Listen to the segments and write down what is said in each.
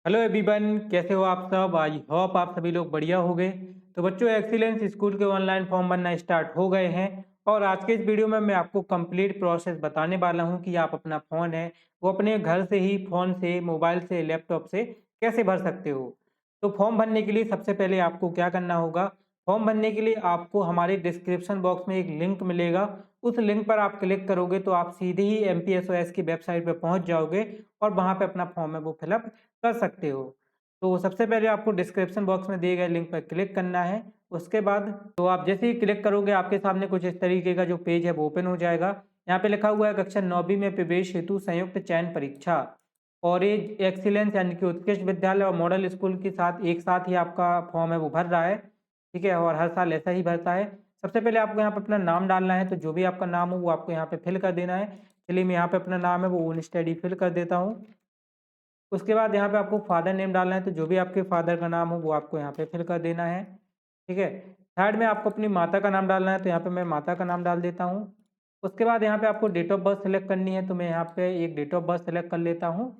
Hello everyone, कैसे हो आप सब। आई होप आप सभी लोग बढ़िया हो गए। तो बच्चों, एक्सीलेंस स्कूल के ऑनलाइन फॉर्म बनना स्टार्ट हो गए हैं। और आज के इस वीडियो में मैं आपको कंप्लीट प्रोसेस बताने वाला हूं कि आप अपना फ़ोन है वो अपने घर से ही फ़ोन से, मोबाइल से, लैपटॉप से कैसे भर सकते हो। तो फॉर्म भरने के लिए सबसे पहले आपको क्या करना होगा। फॉर्म भरने के लिए आपको हमारे डिस्क्रिप्शन बॉक्स में एक लिंक मिलेगा। उस लिंक पर आप क्लिक करोगे तो आप सीधे ही एमपीएसओएस की वेबसाइट पर पहुंच जाओगे और वहां पे अपना फॉर्म है वो फिलअप कर सकते हो। तो सबसे पहले आपको डिस्क्रिप्शन बॉक्स में दिए गए लिंक पर क्लिक करना है। उसके बाद तो आप जैसे ही क्लिक करोगे आपके सामने कुछ इस तरीके का जो पेज है वो ओपन हो जाएगा। यहाँ पे लिखा हुआ है कक्षा 9वीं में प्रवेश हेतु संयुक्त चयन परीक्षा। और ये एक्सीलेंस यानी कि उत्कृष्ट विद्यालय और मॉडल स्कूल के साथ एक साथ ही आपका फॉर्म है वो भर रहा है। ठीक है, और हर साल ऐसा ही भरता है। सबसे पहले आपको यहाँ पे अपना नाम डालना है, तो जो भी आपका नाम हो वो आपको यहाँ पे फिल कर देना है। चलिए, मैं यहाँ पे अपना नाम है वो ओन स्टडी फिल कर देता हूँ। उसके बाद यहाँ पे आपको फादर नेम डालना है, तो जो भी आपके फादर का नाम हो वो आपको यहाँ पे फिल कर देना है। ठीक है। थर्ड में आपको अपनी माता का नाम डालना है, तो यहाँ पे मैं माता का नाम डाल देता हूँ। उसके बाद यहाँ पे आपको डेट ऑफ बर्थ सेलेक्ट करनी है, तो मैं यहाँ पे एक डेट ऑफ बर्थ सेलेक्ट कर लेता हूँ।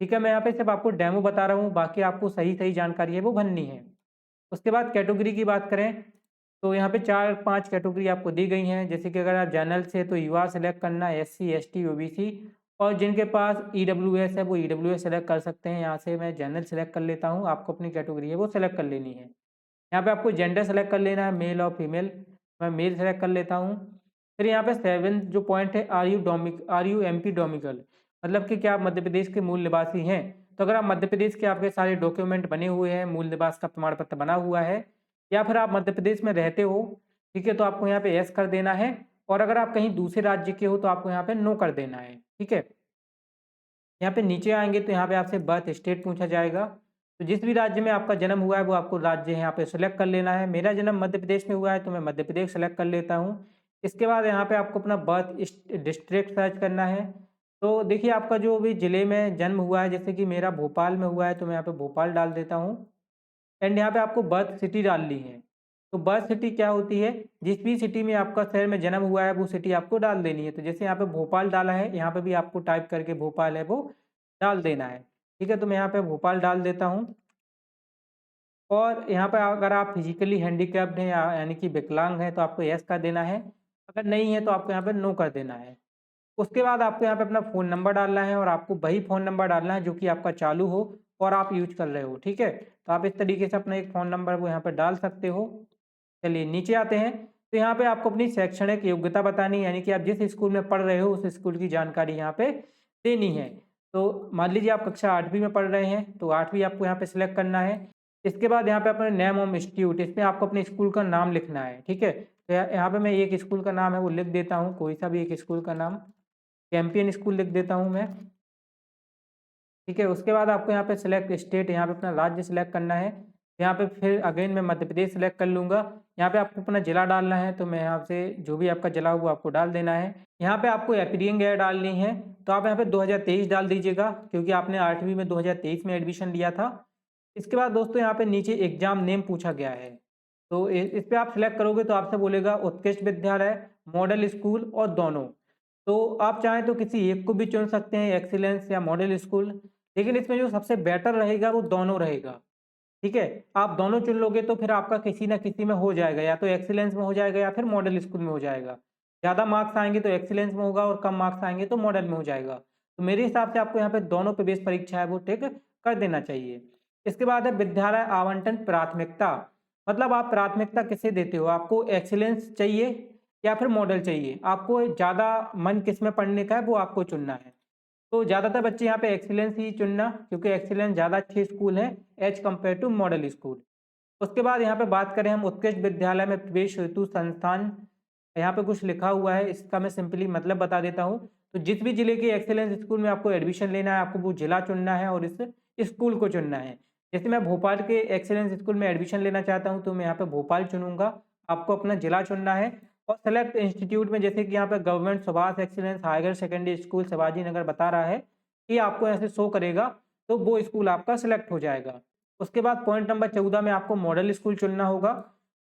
ठीक है, मैं यहाँ पे सिर्फ आपको डेमो बता रहा हूँ, बाकी आपको सही सही जानकारी है वो भरनी है। उसके बाद कैटेगरी की बात करें तो यहाँ पे 4-5 कैटेगरी आपको दी गई हैं। जैसे कि अगर आप जनरल से तो युवा सेलेक्ट करना, एससी, एसटी, ओबीसी। और जिनके पास ईडब्ल्यूएस है वो ईडब्ल्यूएस सेलेक्ट कर सकते हैं। यहाँ से मैं जनरल सेलेक्ट कर लेता हूँ, आपको अपनी कैटेगरी है वो सेलेक्ट कर लेनी है। यहाँ पे आपको जेंडर सेलेक्ट कर लेना है, मेल और फीमेल। मैं मेल सेलेक्ट कर लेता हूँ। फिर यहाँ पे 7 जो पॉइंट है, आर यू एमपी डोमिकल, मतलब कि क्या आप मध्य प्रदेश के मूल निवासी हैं। तो अगर आप मध्य प्रदेश के आपके सारे डॉक्यूमेंट बने हुए हैं, मूल निवास का प्रमाण पत्र बना हुआ है, या फिर आप मध्य प्रदेश में रहते हो, ठीक है, तो आपको यहाँ पे यस कर देना है। और अगर आप कहीं दूसरे राज्य के हो तो आपको यहाँ पे नो कर देना है। ठीक है। यहाँ पे नीचे आएँगे तो यहाँ पे आपसे बर्थ स्टेट पूछा जाएगा। तो जिस भी राज्य में आपका जन्म हुआ है वो आपको राज्य यहाँ पे सेलेक्ट कर लेना है। मेरा जन्म मध्य प्रदेश में हुआ है तो मैं मध्य प्रदेश सेलेक्ट कर लेता हूँ। इसके बाद यहाँ पे आपको अपना बर्थ डिस्ट्रिक्ट सर्च करना है। तो देखिए, आपका जो भी ज़िले में जन्म हुआ है, जैसे कि मेरा भोपाल में हुआ है तो मैं यहाँ पे भोपाल डाल देता हूँ। एंड यहाँ पे आपको बर्थ सिटी डालनी है। तो बर्थ सिटी क्या होती है, जिस भी सिटी में आपका शहर में जन्म हुआ है वो सिटी आपको डाल देनी है। तो जैसे यहाँ पे भोपाल डाला है, यहाँ पे भी आपको टाइप करके भोपाल है वो डाल देना है। ठीक है, तो मैं यहाँ पे भोपाल डाल देता हूँ। और यहाँ पे अगर आप फिजिकली हैंडीकैप्ड हैं या यानी कि विकलांग हैं तो आपको यस कर देना है। अगर नहीं है तो आपको यहाँ पे नो कर देना है। उसके बाद आपको यहाँ पे अपना फ़ोन नंबर डालना है, और आपको वही फ़ोन नंबर डालना है जो कि आपका चालू हो और आप यूज़ कर रहे हो। ठीक है, तो आप इस तरीके से अपना एक फ़ोन नंबर वो यहाँ पे डाल सकते हो। चलिए नीचे आते हैं। तो यहाँ पे आपको अपनी शैक्षणिक योग्यता बतानी है, यानी कि आप जिस स्कूल में पढ़ रहे हो उस स्कूल की जानकारी यहाँ पे देनी है। तो मान लीजिए आप कक्षा 8वीं में पढ़ रहे हैं तो 8वीं आपको यहाँ पे सिलेक्ट करना है। इसके बाद यहाँ पे अपने नेम ऑफ इंस्टीट्यूट, इसमें आपको अपने स्कूल का नाम लिखना है। ठीक है, तो यहाँ पे मैं एक स्कूल का नाम है वो लिख देता हूँ, कोई सा भी एक स्कूल का नाम। चैंपियन स्कूल लिख देता हूँ मैं। ठीक है, उसके बाद आपको यहाँ पे सिलेक्ट स्टेट, यहाँ पे अपना राज्य सिलेक्ट करना है। यहाँ पे फिर अगेन मैं मध्य प्रदेश सिलेक्ट कर लूँगा। यहाँ पे आपको अपना ज़िला डालना है, तो मैं यहाँ से जो भी आपका ज़िला हो वो आपको डाल देना है। यहाँ पे आपको अपीयरिंग ईयर डालनी है, तो आप यहाँ पे 2023 डाल दीजिएगा, क्योंकि आपने 8वीं में 2023 में एडमिशन लिया था। इसके बाद दोस्तों यहाँ पे नीचे एग्ज़ाम नेम पूछा गया है, तो इस पे आप सिलेक्ट करोगे तो आपसे बोलेगा उत्कृष्ट विद्यालय, मॉडल स्कूल और दोनों। तो आप चाहें तो किसी एक को भी चुन सकते हैं, एक्सीलेंस या मॉडल स्कूल। लेकिन इसमें जो सबसे बेटर रहेगा वो दोनों रहेगा। ठीक है, आप दोनों चुन लोगे तो फिर आपका किसी ना किसी में हो जाएगा, या तो एक्सीलेंस में हो जाएगा या फिर मॉडल स्कूल में हो जाएगा। ज़्यादा मार्क्स आएंगे तो एक्सीलेंस में होगा और कम मार्क्स आएंगे तो मॉडल में हो जाएगा। तो मेरे हिसाब से आपको यहाँ पे दोनों प्रवेश परीक्षा है वो टिक कर देना चाहिए। इसके बाद है विद्यालय आवंटन प्राथमिकता, मतलब आप प्राथमिकता किसे देते हो, आपको एक्सीलेंस चाहिए या फिर मॉडल चाहिए, आपको ज़्यादा मन किस में पढ़ने का है वो आपको चुनना है। तो ज़्यादातर बच्चे यहाँ पे एक्सीलेंस ही चुनना, क्योंकि एक्सीलेंस ज़्यादा अच्छे स्कूल है as compared to model school. उसके बाद यहाँ पे बात करें हम उत्कृष्ट विद्यालय में प्रवेश हेतु संस्थान, यहाँ पे कुछ लिखा हुआ है, इसका मैं सिंपली मतलब बता देता हूँ। तो जिस भी जिले के एक्सीलेंस स्कूल में आपको एडमिशन लेना है, आपको वो जिला चुनना है और इस स्कूल को चुनना है। जैसे मैं भोपाल के एक्सीलेंस स्कूल में एडमिशन लेना चाहता हूँ तो मैं यहाँ पे भोपाल चुनूंगा, आपको अपना जिला चुनना है। और सेलेक्ट इंस्टीट्यूट में जैसे कि यहाँ पे government Subhash excellence higher secondary school Shivaji Nagar बता रहा है कि आपको ऐसे शो करेगा, तो वो स्कूल आपका सिलेक्ट हो जाएगा। उसके बाद पॉइंट नंबर 14 में आपको मॉडल स्कूल चुनना होगा,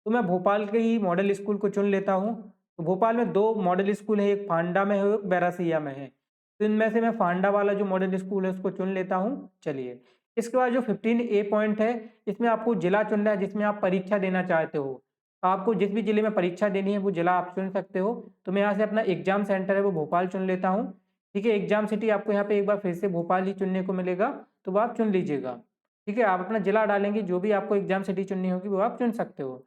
तो मैं भोपाल के ही मॉडल स्कूल को चुन लेता हूँ। तो भोपाल में 2 मॉडल स्कूल है, एक फांडा में है, एक बैरासिया में है। तो इनमें से मैं फांडा वाला जो मॉडल स्कूल है उसको चुन लेता हूँ। चलिए, इसके बाद जो 15A पॉइंट है, इसमें आपको जिला चुनना है जिसमें आप परीक्षा देना चाहते हो। आपको जिस भी जिले में परीक्षा देनी है वो जिला आप चुन सकते हो। तो मैं यहाँ से अपना एग्जाम सेंटर है वो भोपाल चुन लेता हूँ। ठीक है, एग्जाम सिटी आपको यहाँ पे एक बार फिर से भोपाल ही चुनने को मिलेगा, तो वो आप चुन लीजिएगा। ठीक है, आप अपना जिला डालेंगे, जो भी आपको एग्जाम सिटी चुननी होगी वो आप चुन सकते हो।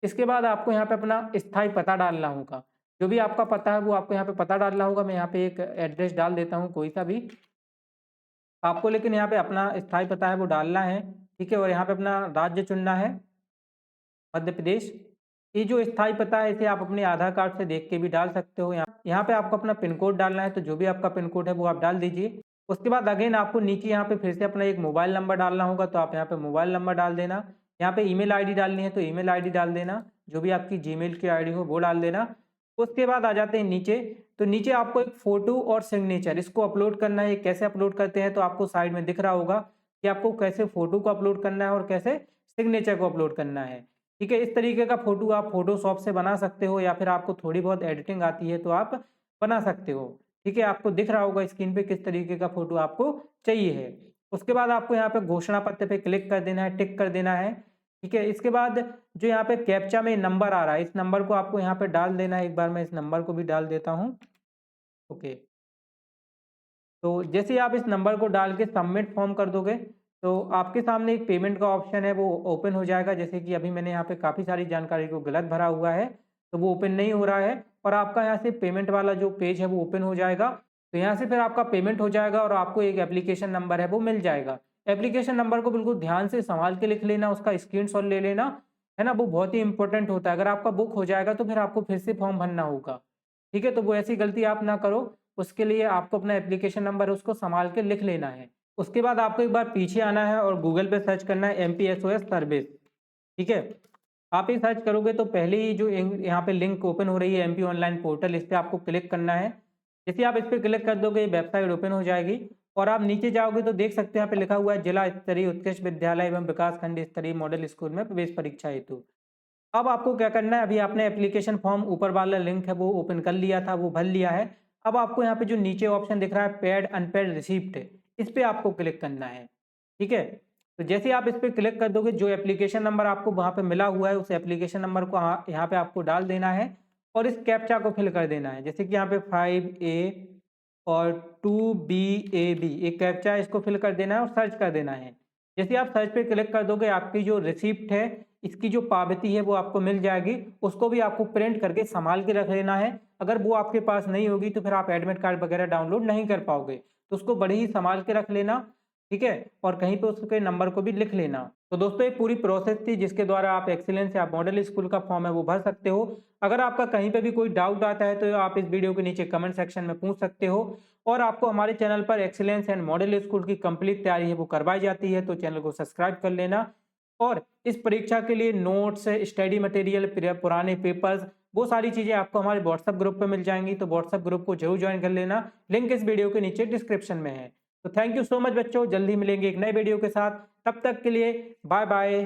इसके बाद आपको यहाँ पे अपना स्थायी पता डालना होगा। जो भी आपका पता है वो आपको यहाँ पे पता डालना होगा। मैं यहाँ पे एक एड्रेस डाल देता हूँ कोई सा भी। आपको लेकिन यहाँ पे अपना स्थायी पता है वो डालना है। ठीक है, और यहाँ पे अपना राज्य चुनना है, मध्य प्रदेश। ये जो स्थायी पता है इसे आप अपने आधार कार्ड से देख के भी डाल सकते हो। यहाँ पे आपको अपना पिन कोड डालना है, तो जो भी आपका पिन कोड है वो आप डाल दीजिए। उसके बाद अगेन आपको नीचे यहाँ पे फिर से अपना एक मोबाइल नंबर डालना होगा, तो आप यहाँ पे मोबाइल नंबर डाल देना। यहाँ पे ईमेल आईडी डालनी है तो ईमेल आईडी डाल देना, जो भी आपकी जीमेल की आईडी हो वो डाल देना। उसके बाद आ जाते हैं नीचे, तो नीचे आपको एक फोटो और सिग्नेचर इसको अपलोड करना है। कैसे अपलोड करते हैं, तो आपको साइड में दिख रहा होगा कि आपको कैसे फोटो को अपलोड करना है और कैसे सिग्नेचर को अपलोड करना है। ठीक है, इस तरीके का फोटो आप फोटोशॉप से बना सकते हो, या फिर आपको थोड़ी बहुत एडिटिंग आती है तो आप बना सकते हो। ठीक है, आपको दिख रहा होगा स्क्रीन पे किस तरीके का फोटो आपको चाहिए है। उसके बाद आपको यहाँ पे घोषणा पत्र पे क्लिक कर देना है, टिक कर देना है। ठीक है, इसके बाद जो यहाँ पे कैप्चा में नंबर आ रहा है, इस नंबर को आपको यहाँ पे डाल देना है। एक बार मैं इस नंबर को भी डाल देता हूँ। ओके, तो जैसे ही आप इस नंबर को डाल के सबमिट फॉर्म कर दोगे, तो आपके सामने एक पेमेंट का ऑप्शन है वो ओपन हो जाएगा। जैसे कि अभी मैंने यहाँ पे काफ़ी सारी जानकारी को गलत भरा हुआ है, तो वो ओपन नहीं हो रहा है, और आपका यहाँ से पेमेंट वाला जो पेज है वो ओपन हो जाएगा। तो यहाँ से फिर आपका पेमेंट हो जाएगा और आपको एक एप्लीकेशन नंबर है वो मिल जाएगा। एप्लीकेशन नंबर को बिल्कुल ध्यान से संभाल के लिख लेना, उसका स्क्रीनशॉट ले लेना, है ना, वो बहुत ही इंपॉर्टेंट होता है। अगर आपका बुक हो जाएगा तो फिर आपको फिर से फॉर्म भरना होगा। ठीक है, तो वो ऐसी गलती आप ना करो, उसके लिए आपको अपना एप्लीकेशन नंबर उसको संभाल के लिख लेना है। उसके बाद आपको एक बार पीछे आना है और गूगल पे सर्च करना है एमपीएसओएस सर्विस। ठीक है, आप ये सर्च करोगे तो पहले ही जो यहाँ पे लिंक ओपन हो रही है एमपी ऑनलाइन पोर्टल, इस पर आपको क्लिक करना है। जैसे आप इस पर क्लिक कर दोगे वेबसाइट ओपन हो जाएगी, और आप नीचे जाओगे तो देख सकते हैं यहाँ पे लिखा हुआ है जिला स्तरीय उत्कृष्ट विद्यालय एवं विकास खंड स्तरीय मॉडल स्कूल में प्रवेश परीक्षा हेतु। अब आपको क्या करना है, अभी आपने एप्लीकेशन फॉर्म ऊपर वाला लिंक है वो ओपन कर लिया था, वो भर लिया है। अब आपको यहाँ पे जो नीचे ऑप्शन दिख रहा है पेड अनपेड रिसिप्ट, इस पे आपको क्लिक करना है। ठीक है, तो जैसे आप इस पे क्लिक कर दोगे, जो एप्लीकेशन नंबर आपको वहाँ पे मिला हुआ है उस एप्लीकेशन नंबर को यहाँ पे आपको डाल देना है, और इस कैप्चा को फिल कर देना है। जैसे कि यहाँ पे 5A और 2BAB एक कैप्चा है, इसको फिल कर देना है और सर्च कर देना है। जैसे आप सर्च पे क्लिक कर दोगे, आपकी जो रिसिप्ट है इसकी जो पावती है वो आपको मिल जाएगी। उसको भी आपको प्रिंट करके संभाल के रख लेना है। अगर वो आपके पास नहीं होगी तो फिर आप एडमिट कार्ड वगैरह डाउनलोड नहीं कर पाओगे, तो उसको बड़े ही संभाल के रख लेना। ठीक है, और कहीं पे उसके नंबर को भी लिख लेना। तो दोस्तों ये पूरी प्रोसेस थी जिसके द्वारा आप एक्सीलेंस या मॉडल स्कूल का फॉर्म है वो भर सकते हो। अगर आपका कहीं पे भी कोई डाउट आता है तो आप इस वीडियो के नीचे कमेंट सेक्शन में पूछ सकते हो। और आपको हमारे चैनल पर एक्सीलेंस एंड मॉडल स्कूल की कंप्लीट तैयारी है वो करवाई जाती है, तो चैनल को सब्सक्राइब कर लेना। और इस परीक्षा के लिए नोट्स, स्टडी मटेरियल, पुराने पेपर्स, वो सारी चीजें आपको हमारे व्हाट्सएप ग्रुप पे मिल जाएंगी, तो व्हाट्सएप ग्रुप को जरूर ज्वाइन कर लेना। लिंक इस वीडियो के नीचे डिस्क्रिप्शन में है। तो थैंक यू सो मच बच्चों, जल्दी मिलेंगे एक नए वीडियो के साथ। तब तक के लिए बाय बाय।